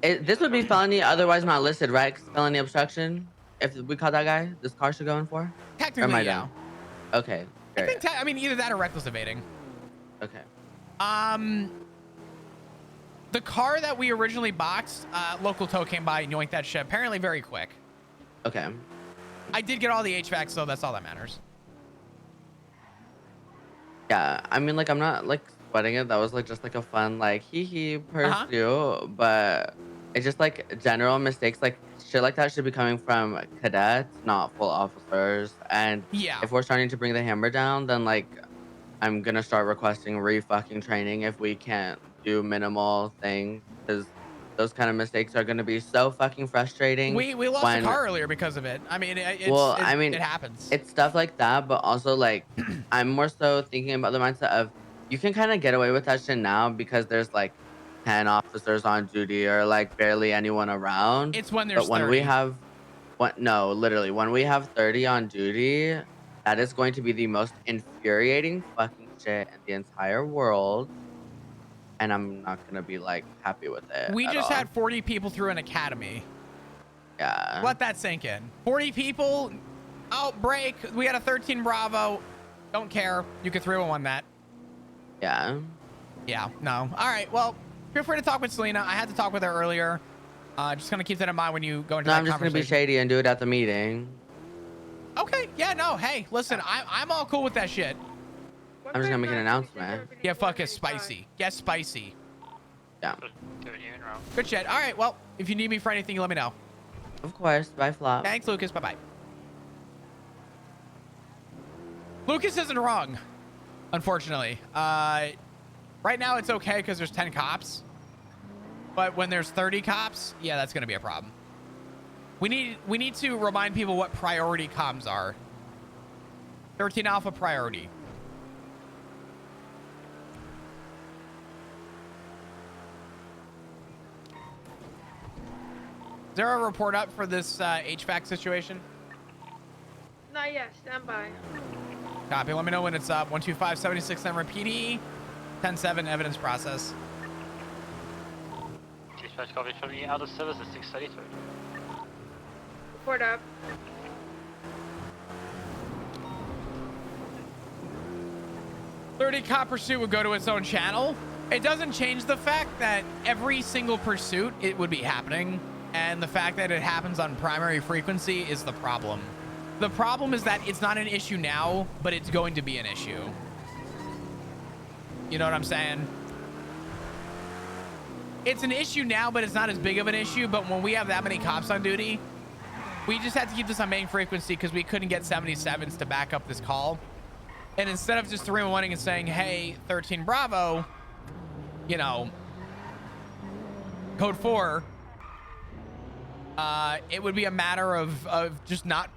S6: This would be felony, otherwise not listed, right? 'Cause felony obstruction. If we caught that guy, this car should go in for? Or am I
S1: Technically, yeah.
S6: down? Okay.
S1: I
S6: Great.
S1: think I mean either that or reckless evading.
S6: Okay.
S1: The car that we originally boxed, local tow came by and yoinked that shit apparently very quick.
S6: Okay.
S1: I did get all the HVAC, so that's all that matters.
S6: Yeah, I mean, like, I'm not like sweating it. That was like just like a fun, like, hee pursuit, but it's just like general mistakes, like shit like that should be coming from cadets, not full officers. And
S1: Yeah.
S6: if we're starting to bring the hammer down, then like I'm gonna start requesting re-fucking training if we can't do minimal things, because those kind of mistakes are gonna be so fucking frustrating.
S1: We lost
S6: when,
S1: a car earlier because of it. I mean, it happens.
S6: it's stuff like that, but also like I'm more so thinking about the mindset of you can kind of get away with that shit now because there's like 10 officers on duty or like barely anyone around.
S1: It's when there's
S6: But when
S1: 30.
S6: we have literally when we have 30 on duty, that is going to be the most infuriating fucking shit in the entire world. And I'm not gonna be like happy with it.
S1: We
S6: at
S1: just
S6: all.
S1: had 40 people through an academy.
S6: Yeah.
S1: Let that sink in. 40 people. Outbreak. We had a 13 Bravo. Don't care. You could 301 that.
S6: Yeah.
S1: Yeah. No. All right. Well, feel free to talk with Selena. I had to talk with her earlier. Just gonna keep that in mind when you go into
S6: No,
S1: that
S6: I'm just gonna be
S1: conversation.
S6: shady and do it at the meeting.
S1: Okay. Yeah. No. Hey, listen. I'm all cool with that shit.
S6: I'm just gonna make an announcement.
S1: Yeah. Fuck it. Spicy. Get spicy.
S6: Yeah.
S1: Good shit. All right. Well, if you need me for anything, you let me know.
S6: Of course. Bye, Flop.
S1: Thanks, Lucas. Bye bye. Lucas isn't wrong, unfortunately. Right now it's okay because there's 10 cops. But when there's 30 cops, yeah, that's gonna be a problem. We need to remind people what priority comms are. 13 Alpha priority. Is there a report up for this HVAC situation?
S10: Not yet. Stand by.
S1: Copy. Let me know when it's up. 125-76 number PD. 10-7 evidence process.
S3: Dispatch copy from the out of service at 633.
S10: Report up.
S1: .30 cop pursuit would go to its own channel. It doesn't change the fact that every single pursuit it would be happening, and the fact that it happens on primary frequency is the problem. The problem is that it's not an issue now, but it's going to be an issue. You know what I'm saying? It's an issue now, but it's not as big of an issue. But when we have that many cops on duty, we just had to keep this on main frequency because we couldn't get 77s to back up this call. And instead of just 311ing and saying, hey, 13 Bravo, you know, code 4, it would be a matter of just not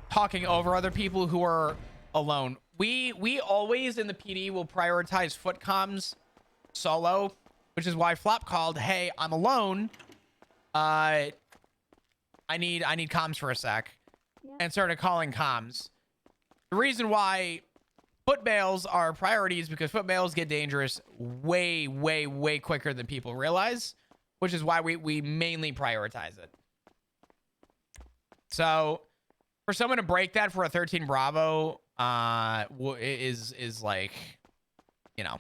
S1: talking over other people who are alone. We always in the PD will prioritize foot comms solo, which is why Flop called, hey, I'm alone. I need comms for a sec, and started calling comms. The reason why foot bails are priorities because foot bails get dangerous way, way, way quicker than people realize, which is why we mainly prioritize it. So for someone to break that for a 13 Bravo is like, you know.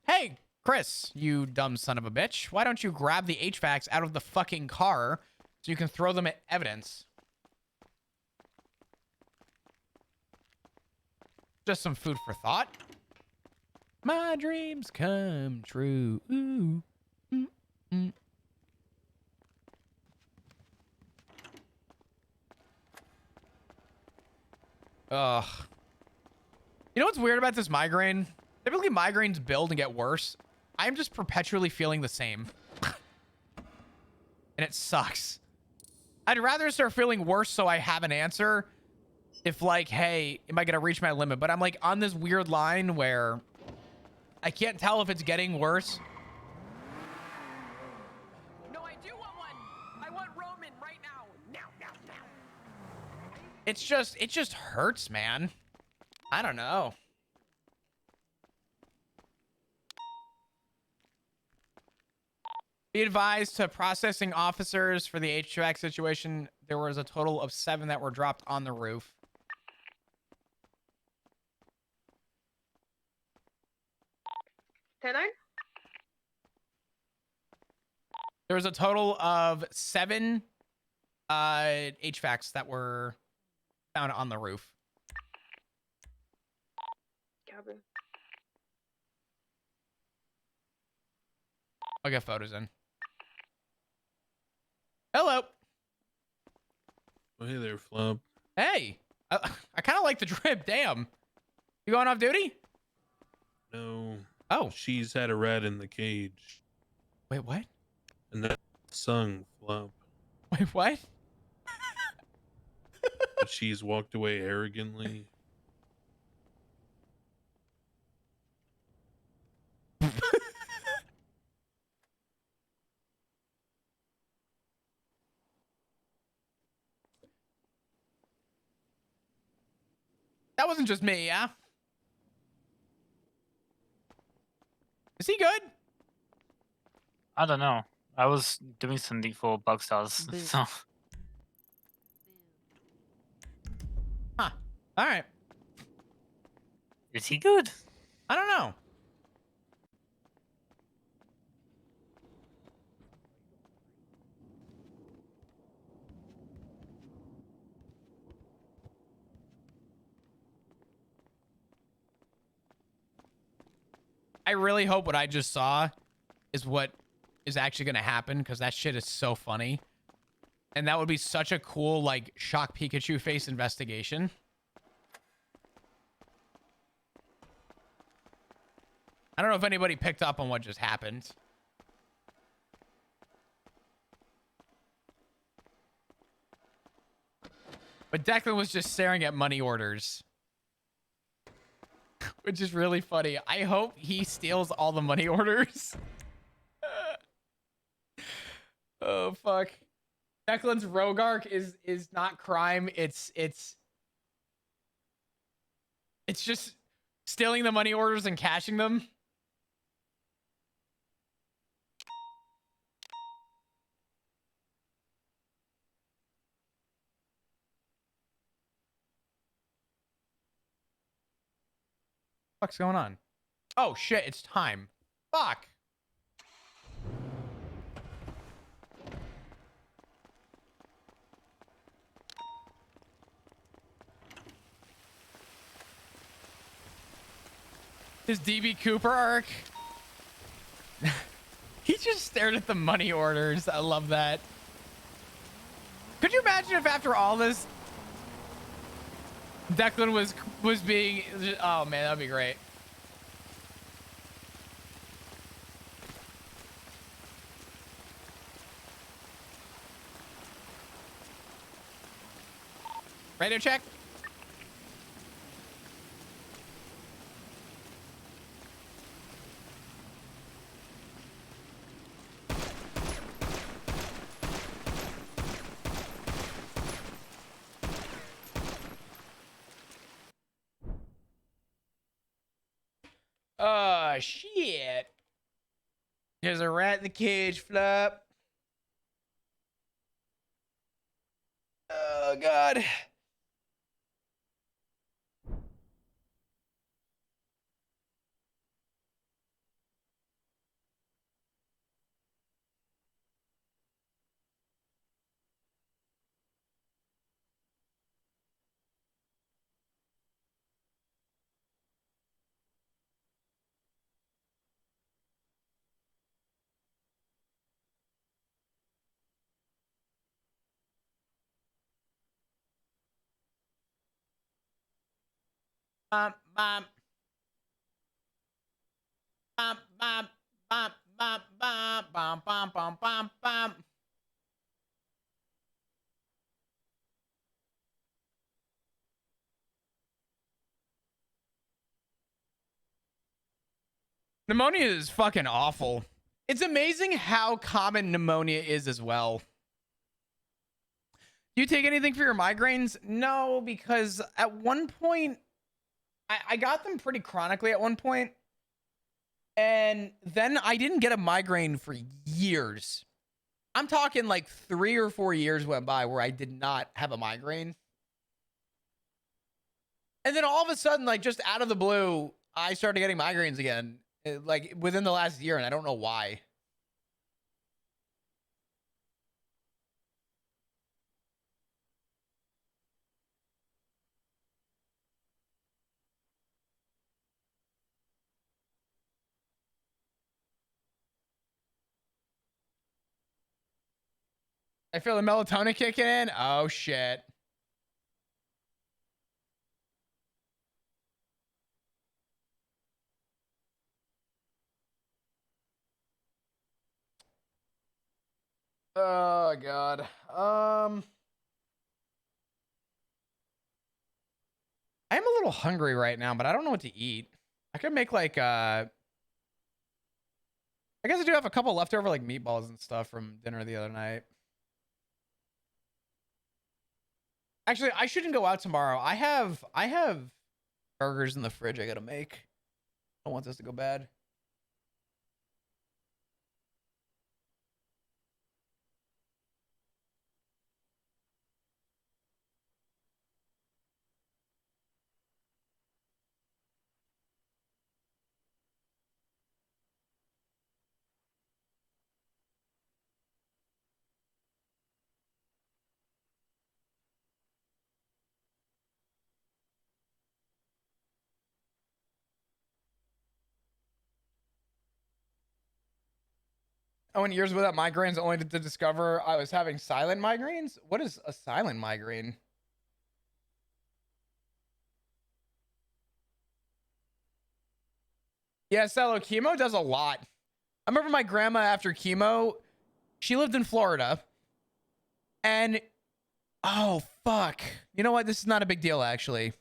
S1: Hey, Chris, you dumb son of a bitch. Why don't you grab the HVACs out of the fucking car so you can throw them at evidence? Just some food for thought. My dreams come true. Ooh. Mm-mm. Ugh. You know what's weird about this migraine? Typically migraines build and get worse. I'm just perpetually feeling the same. And it sucks. I'd rather start feeling worse so I have an answer. If like, hey, am I going to reach my limit? But I'm like on this weird line where I can't tell if it's getting worse.
S12: No, I do want one. I want Roman right now. Now.
S1: It just hurts, man. I don't know. Be advised to processing officers for the HVAC situation. There was a total of 7 that were dropped on the roof.
S10: Can I?
S1: There was a total of 7 HVACs that were found on the roof.
S10: Cabin.
S1: I'll get photos in. Hello.
S15: Oh, hey there, Flop.
S1: Hey. I kind of like the drip. Damn. You going off duty?
S15: No.
S1: Oh.
S15: She's had a rat in the cage.
S1: Wait, what?
S15: And that sung, Flop.
S1: Wait, what?
S15: But she's walked away arrogantly.
S1: That wasn't just me, yeah? Is he good?
S16: I don't know. I was doing something for bug stars, so.
S1: Huh. All right.
S16: Is he good?
S1: I don't know. I really hope what I just saw is what is actually going to happen, because that shit is so funny. And that would be such a cool, like, shock Pikachu face investigation. I don't know if anybody picked up on what just happened. But Declan was just staring at money orders. Which is really funny. I hope he steals all the money orders. Oh, fuck. Declan's Rogark is not crime. It's just stealing the money orders and cashing them. What's going on? Oh shit, it's time. Fuck. His DB Cooper arc. He just stared at the money orders. I love that. Could you imagine if after all this Declan was being, oh man, that'd be great. Radio check. Oh, shit. There's a rat in the cage, Flop. Oh, God. Bum, bum. Bum, bum, bum, bum, bum, bum, bum, bum, bum, bum. Pneumonia is fucking awful. It's amazing how common pneumonia is as well. Do you take anything for your migraines? No, because at one point, I got them pretty chronically at one point, and then I didn't get a migraine for years. I'm talking like 3 or 4 years went by where I did not have a migraine. And then all of a sudden, like just out of the blue, I started getting migraines again, like within the last year, and I don't know why. I feel the melatonin kicking in. Oh, shit. Oh, God. I'm a little hungry right now, but I don't know what to eat. I could make like, I guess I do have a couple leftover like meatballs and stuff from dinner the other night. Actually, I shouldn't go out tomorrow. I have burgers in the fridge I gotta make. I don't want this to go bad. I went years without migraines only to discover I was having silent migraines. What is a silent migraine? Yeah, Cello, chemo does a lot. I remember my grandma after chemo, she lived in Florida. And, oh, fuck. You know what? This is not a big deal, actually.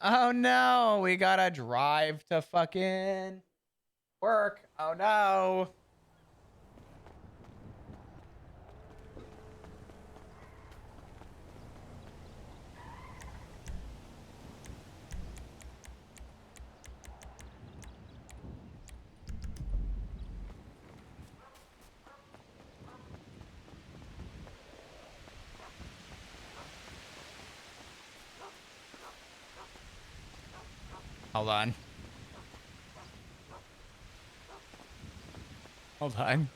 S1: Oh, no. We gotta drive to fucking work. Oh, no. Hold on. Hold on.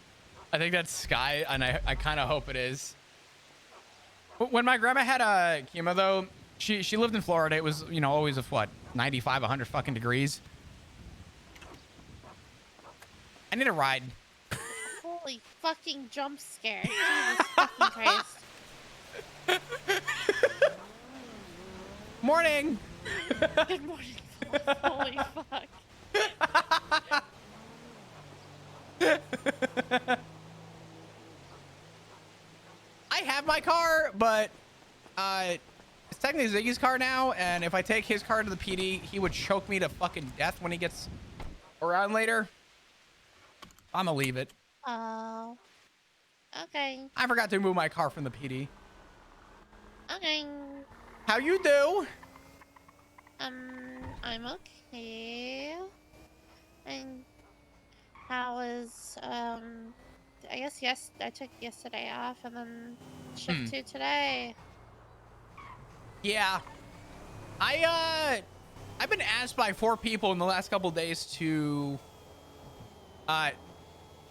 S1: I think that's Sky, and I kind of hope it is. When my grandma had chemo, though, she lived in Florida. It was, you know, always of what, 95, 100 fucking degrees. I need a ride.
S17: Holy fucking jump scare. Jesus fucking Christ.
S1: Morning.
S17: Good morning. Holy fuck.
S1: I have my car, but it's technically Ziggy's car now, and if I take his car to the PD, he would choke me to fucking death when he gets around later. I'm gonna leave it.
S17: Oh. Okay.
S1: I forgot to remove my car from the PD.
S17: Okay.
S1: How you do?
S17: I'm okay. And how was, I guess, yes, I took yesterday off and then shift 2 today.
S1: Yeah. I've been asked by 4 people in the last couple days to,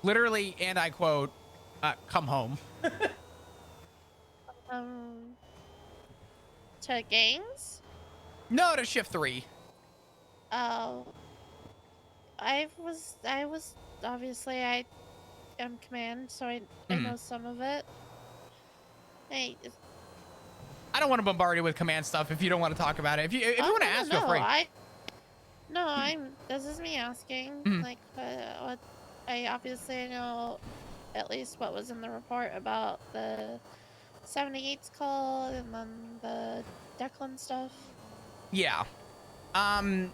S1: literally, and I quote, come home.
S17: To gangs?
S1: No, to shift 3.
S17: Oh. I was, obviously, I am command, so I know some of it. Hey,
S1: I don't want to bombard you with command stuff if you don't want to talk about it. If you want to ask, feel free.
S17: This is me asking. Like, what? I obviously know at least what was in the report about the 78's call and then the Declan stuff.
S1: Yeah. I'll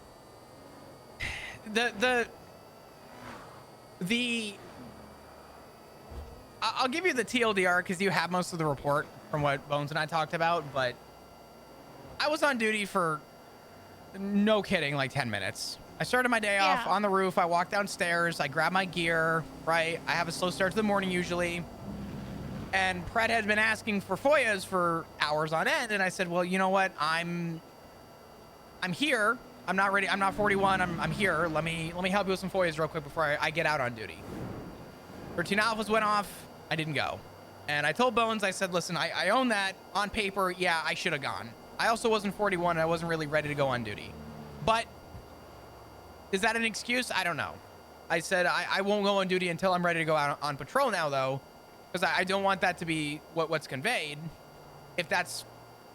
S1: give you the TLDR because you have most of the report from what Bones and I talked about, but I was on duty for, no kidding, like 10 minutes. I started my day off on the roof. I walked downstairs. I grabbed my gear, right? I have a slow start to the morning usually. And Pred had been asking for FOIAs for hours on end. And I said, well, you know what? I'm here. I'm not ready. I'm not 41. I'm here. Let me help you with some FOIAs real quick before I get out on duty. 13 alphas went off. I didn't go. And I told Bones, I said, listen, I own that on paper. Yeah, I should have gone. I also wasn't 41. And I wasn't really ready to go on duty. But is that an excuse? I don't know. I said, I won't go on duty until I'm ready to go out on patrol now, though. Because I don't want that to be what's conveyed. If that's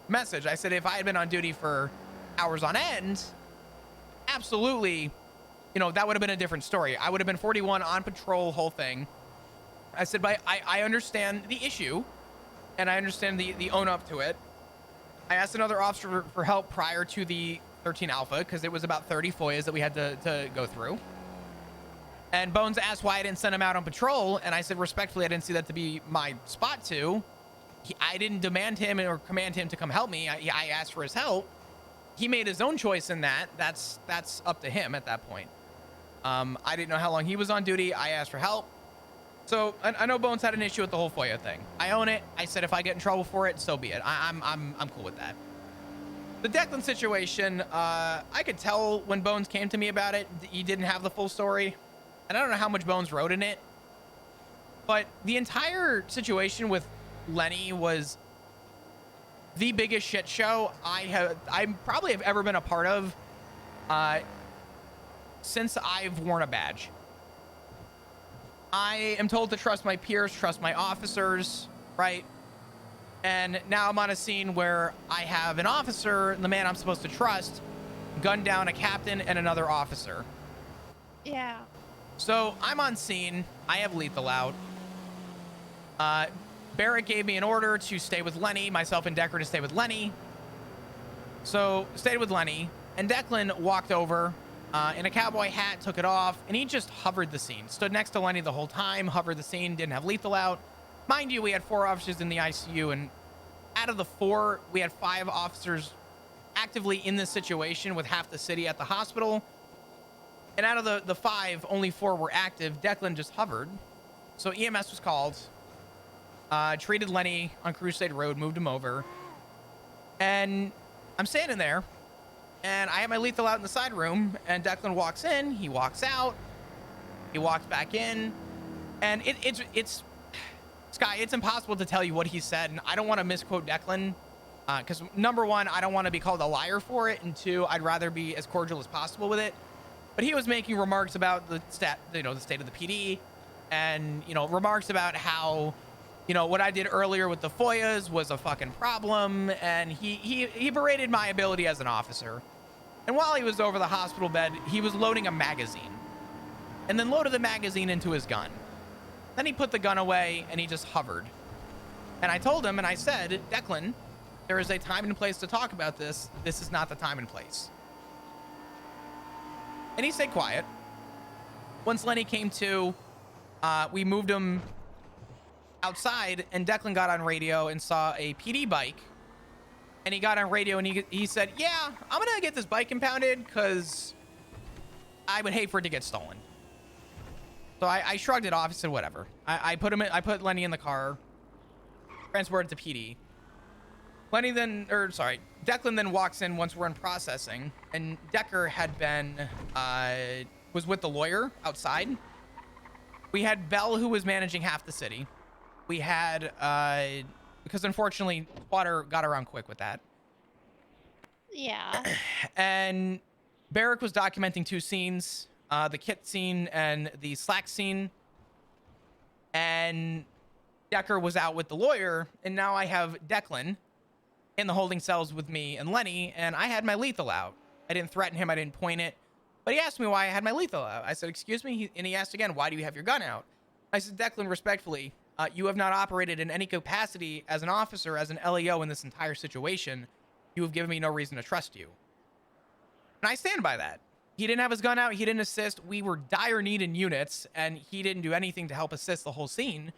S1: message. I said, if I had been on duty for hours on end, absolutely, you know, that would have been a different story. I would have been 41 on patrol, whole thing. I said, but I understand the issue, and I understand the own up to it. I asked another officer for help prior to the 13 Alpha, because it was about 30 FOIAs that we had to go through. And Bones asked why I didn't send him out on patrol, and I said, respectfully, I didn't see that to be my spot to. I didn't demand him or command him to come help me. I asked for his help. He made his own choice in that. That's up to him at that point. I didn't know how long he was on duty. I asked for help. So I know Bones had an issue with the whole FOIA thing. I own it. I said if I get in trouble for it, so be it. I'm cool with that. The Declan situation, I could tell when Bones came to me about it, he didn't have the full story. And I don't know how much Bones wrote in it. But the entire situation with Lenny was the biggest shit show I probably have ever been a part of since I've worn a badge. I am told to trust my peers, trust my officers, right? And now I'm on a scene where I have an officer, the man I'm supposed to trust, gun down a captain and another officer.
S17: Yeah.
S1: So I'm on scene. I have lethal out. Barrett gave me an order to stay with Lenny, myself and Decker to stay with Lenny. So stayed with Lenny, and Declan walked over in a cowboy hat, took it off, and he just hovered the scene. Stood next to Lenny the whole time, hovered the scene, didn't have lethal out. Mind you, we had 4 officers in the ICU, and out of the 4, we had 5 officers actively in this situation with half the city at the hospital. And out of the 5, only 4 were active. Declan just hovered. So EMS was called. Treated Lenny on Crusade Road, moved him over. And I'm standing there, and I have my lethal out in the side room, and Declan walks in, he walks out, he walks back in, and it's Sky, it's impossible to tell you what he said, and I don't want to misquote Declan, because number 1, I don't want to be called a liar for it, and 2, I'd rather be as cordial as possible with it. But he was making remarks about the state of the PD, and remarks about how what I did earlier with the FOIAs was a fucking problem, and he berated my ability as an officer. And while he was over the hospital bed, he was loading a magazine, and then loaded the magazine into his gun. Then he put the gun away, and he just hovered. And I told him, and I said, Declan, there is a time and place to talk about this. This is not the time and place. And he stayed quiet. Once Lenny came to, we moved him outside, and Declan got on radio and saw a PD bike. And he got on radio and he said, yeah, I'm gonna get this bike impounded because I would hate for it to get stolen. So I shrugged it off and said, whatever. I put Lenny in the car, transported to PD. Declan then walks in once we're in processing, and Decker had was with the lawyer outside. We had Belle, who was managing half the city. We had, because unfortunately, Water got around quick with that.
S17: Yeah.
S1: And Barrick was documenting 2 scenes, the kit scene and the Slack scene. And Decker was out with the lawyer, and now I have Declan in the holding cells with me and Lenny, and I had my lethal out. I didn't threaten him, I didn't point it, but he asked me why I had my lethal out. I said, excuse me, and he asked again, why do you have your gun out? I said, Declan, respectfully, you have not operated in any capacity as an officer, as an LEO in this entire situation. You have given me no reason to trust you. And I stand by that. He didn't have his gun out, he didn't assist, we were dire need in units, and he didn't do anything to help assist the whole scene.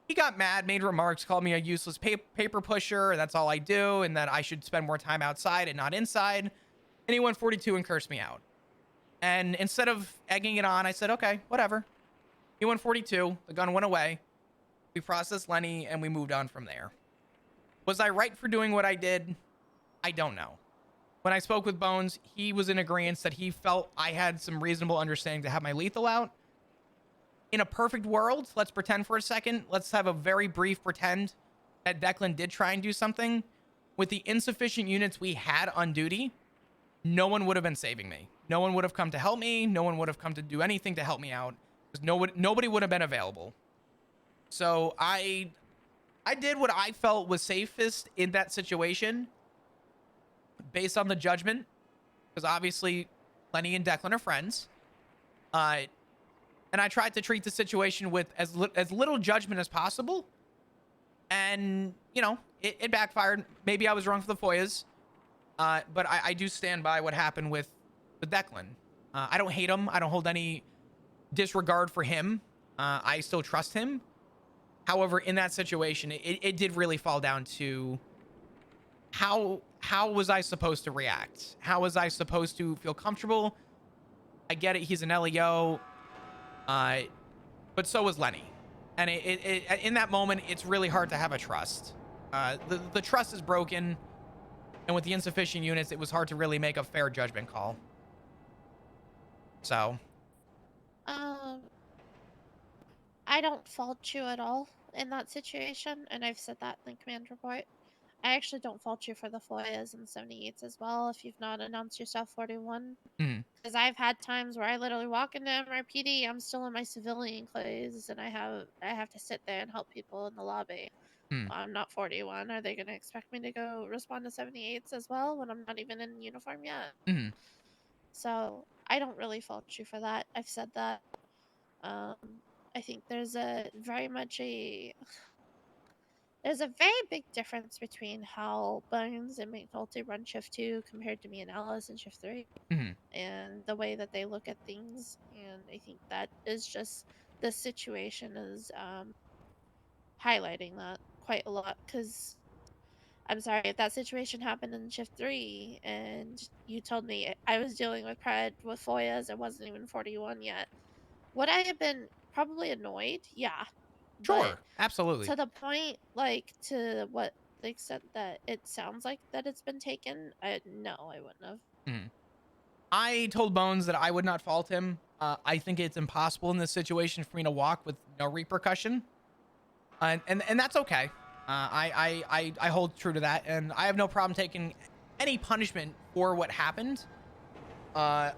S1: He got mad, made remarks, called me a useless paper pusher, and that's all I do, and that I should spend more time outside and not inside. And he went 42 and cursed me out. And instead of egging it on, I said, okay, whatever. He went 42, the gun went away. We processed Lenny, and we moved on from there. Was I right for doing what I did? I don't know. When I spoke with Bones, he was in agreement that he felt I had some reasonable understanding to have my lethal out. In a perfect world, let's pretend for a second. Let's have a very brief pretend that Declan did try and do something. With the insufficient units we had on duty, no one would have been saving me. No one would have come to help me. No one would have come to do anything to help me out. Because nobody would have been available. So I did what I felt was safest in that situation, based on the judgment, because obviously Lenny and Declan are friends. And I tried to treat the situation with as little judgment as possible. And, you know, it backfired. Maybe I was wrong for the FOIAs. But I do stand by what happened with Declan. I don't hate him. I don't hold any disregard for him. I still trust him. However, in that situation, it did really fall down to how was I supposed to react? How was I supposed to feel comfortable? I get it. He's an LEO. But so was Lenny. And in that moment, it's really hard to have a trust. The trust is broken. And with the insufficient units, it was hard to really make a fair judgment call. So.
S17: I don't fault you at all in that situation. And I've said that in the command report. I actually don't fault you for the FOIAs and 78s as well if you've not announced yourself 41. Because I've had times where I literally walk into MRPD, I'm still in my civilian clothes, and I have to sit there and help people in the lobby. I'm not 41. Are they going to expect me to go respond to 78s as well when I'm not even in uniform yet? So I don't really fault you for that. I've said that. I think there's a very big difference between how Bones and McNulty run Shift 2 compared to me and Alice in Shift 3. And the way that they look at things. And I think that is just, this situation is highlighting that quite a lot. Because, I'm sorry, if that situation happened in Shift 3 and you told me I was dealing with Pred with FOIAs, I wasn't even 41 yet, would I have been probably annoyed? Yeah.
S1: Sure, absolutely.
S17: To the point, like, to what the extent that it sounds like that it's been taken, no, I wouldn't have.
S1: I told Bones that I would not fault him. I think it's impossible in this situation for me to walk with no repercussion. And that's okay. I hold true to that, and I have no problem taking any punishment for what happened. I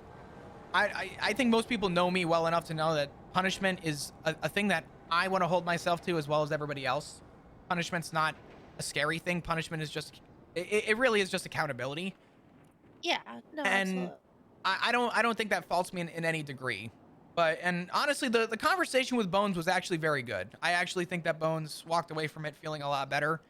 S1: think most people know me well enough to know that punishment is a thing that I want to hold myself to as well as everybody else. Punishment's not a scary thing. Punishment is just, it really is just accountability.
S17: Yeah, no,
S1: and
S17: absolutely.
S1: I don't think that faults me in any degree. And honestly, the conversation with Bones was actually very good. I actually think that Bones walked away from it feeling a lot better.